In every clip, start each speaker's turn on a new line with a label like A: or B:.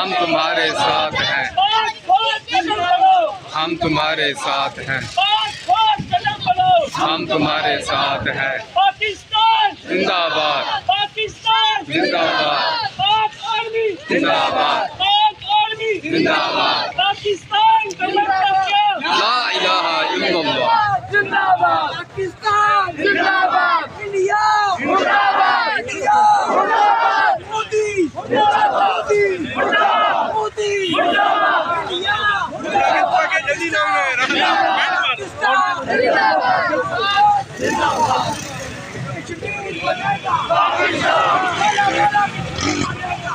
A: ہم تمہارے ساتھ ہیں، ہم تمہارے ساتھ ہیں، ہم تمہارے ساتھ ہیں۔
B: پاکستان
A: زندہ باد،
B: پاکستان
A: زندہ باد،
B: پاک آرمی
A: زندہ باد،
B: پاک آرمی
A: زندہ باد۔
B: پاکستان کا مطلب کیا؟
A: لا الہ الا اللہ۔
B: زندہ باد پاکستان، زندہ باد انڈیا، زندہ باد انڈیا، زندہ باد مودی، زندہ باد مودی، زندہ باد مودی، زندہ باد انڈیا، پاکستان، زندہ باد، زندہ باد کشمیر بنے گا،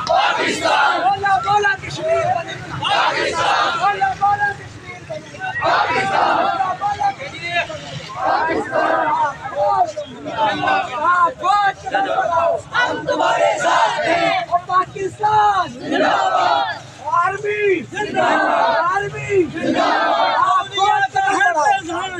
B: پاکستان بولا بولا کشمیر بنے گا، پاکستان بولا بولا کشمیر بنے گا، پاکستان بولا بولا کشمیر بنے گا، ہم تمہارے ساتھ ہیں، پاکستان زندہ باد، آرمی زندہ باد، آرمی زندہ باد،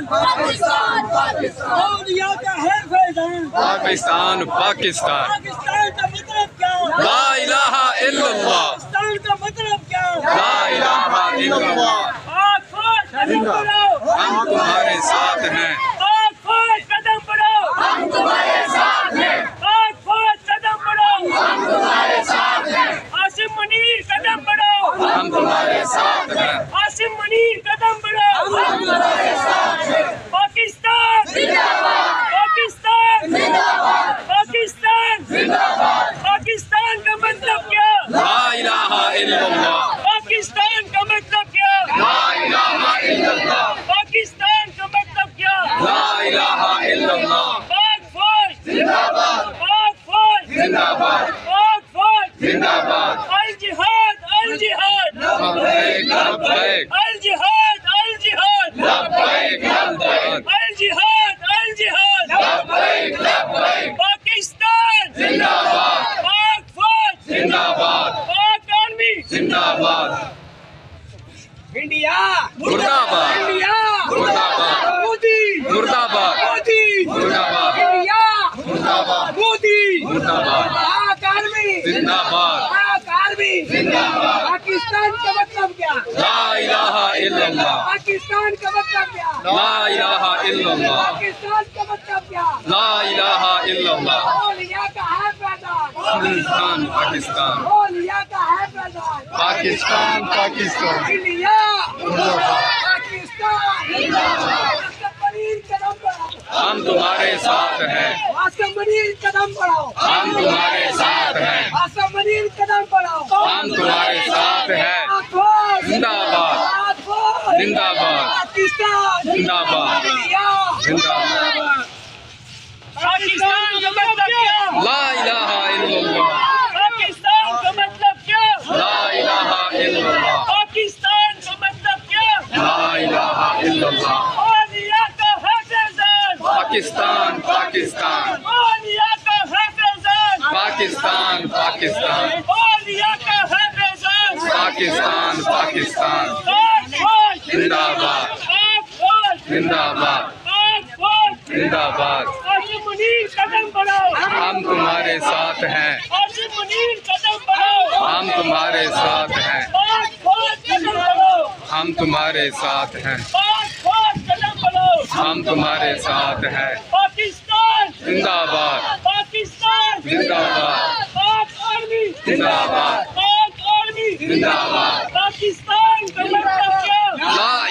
B: پاکستان پاکستان اولیاء کا ہے فیضان،
A: پاکستان، پاکستان۔
B: پاکستان کا مطلب کیا؟
A: لا الہ الا اللہ،
B: پاکستان کا مطلب کیا؟
A: لا الہ الا اللہ۔
B: پاک فوج قدم بڑھاؤ،
A: ہم تمہارے ساتھ ہیں،
B: پاک فوج قدم بڑھاؤ، ہم تمہارے ساتھ ہیں، پاک فوج قدم بڑھاؤ، ہم تمہارے ساتھ ہیں، عاصم منیر قدم بڑھاؤ،
A: ہم تمہارے ساتھ ہیں،
B: عاصم منیر قدم بڑھاؤ، ہم تمہارے ساتھ ہیں، پاکستان زندہ باد، پاکستان زندہ باد، پاکستان زندہ باد، پاکستان کا مطلب کیا؟
A: لا الہ الا اللہ،
B: پاکستان کا مطلب کیا؟
A: لا الہ الا اللہ،
B: پاکستان کا مطلب کیا؟
A: لا الہ الا اللہ۔
B: پاک فوج
A: زندہ باد،
B: پاک فوج
A: زندہ باد،
B: پاک فوج
A: زندہ باد۔
B: الجہاد الجہاد
A: لبیک لبیک،
B: الجہاد الجہاد
A: لبیک لبیک،
B: الجہاد الجہاد
A: لبیک لبیک۔
B: پاکستان
A: زندہ باد،
B: پاک فوج
A: زندہ باد،
B: پاک آرمی
A: زندہ باد۔
B: انڈیا
A: مردہ باد،
B: انڈیا
A: مردہ باد،
B: مودی
A: مردہ باد،
B: مودی
A: مردہ باد،
B: انڈیا
A: مردہ باد،
B: مودی
A: مردہ باد۔
B: پاک آرمی
A: زندہ باد،
B: پاک آرمی
A: زندہ باد۔
B: پاکستان کا مطلب کیا؟
A: لا الہ الا اللہ،
B: پاکستان کا مطلب کیا؟
A: لا الہ الا اللہ،
B: پاکستان کا مطلب کیا؟
A: لا الہ الا اللہ۔
B: اولیاء کا ہے پیدان،
A: پاکستان، پاکستان،
B: اولیاء کا ہے پیدان،
A: پاکستان، پاکستان۔
B: انڈیا پاکستان عاصم منیر قدم بڑھاؤ،
A: ہم تمہارے ساتھ ہیں،
B: عاصم منیر قدم بڑھاؤ،
A: ہم تمہارے ساتھ ہیں،
B: عاصم منیر قدم بڑھاؤ،
A: ہم تمہارے ساتھ ہیں۔
B: پاک فوج
A: زندہ باد،
B: پاک فوج
A: زندہ باد،
B: پاکستان
A: زندہ باد،
B: انڈیا
A: زندہ باد۔
B: پاکستان کا مطلب کیا؟
A: لا الہ الا اللہ،
B: پاکستان کا مطلب کیا؟
A: لا الہ الا اللہ،
B: پاکستان کا مطلب کیا؟
A: لا الہ الا اللہ۔
B: اولیاء کا ہے فیضان،
A: پاکستان، پاکستان،
B: اولیاء کا ہے فیضان،
A: پاکستان، پاکستان،
B: اولیاء کا ہے فیضان،
A: پاکستان، پاکستان۔
B: پاک فوج
A: زندہ باد،
B: پاک فوج
A: زندہ باد،
B: پاک فوج
A: زندہ باد۔
B: عاصم منیر قدم بڑھاؤ،
A: ہم تمہارے ساتھ ہیں،
B: عاصم منیر قدم بڑھاؤ،
A: ہم تمہارے ساتھ ہیں،
B: پاک فوج قدم بڑھاؤ،
A: ہم تمہارے ساتھ ہیں،
B: پاک فوج قدم بڑھاؤ،
A: ہم تمہارے ساتھ ہیں۔
B: پاکستان
A: زندہ باد،
B: پاکستان
A: زندہ باد،
B: پاک آرمی
A: زندہ باد،
B: پاک آرمی
A: زندہ باد۔
B: پاکستان کا مطلب کیا؟
A: لا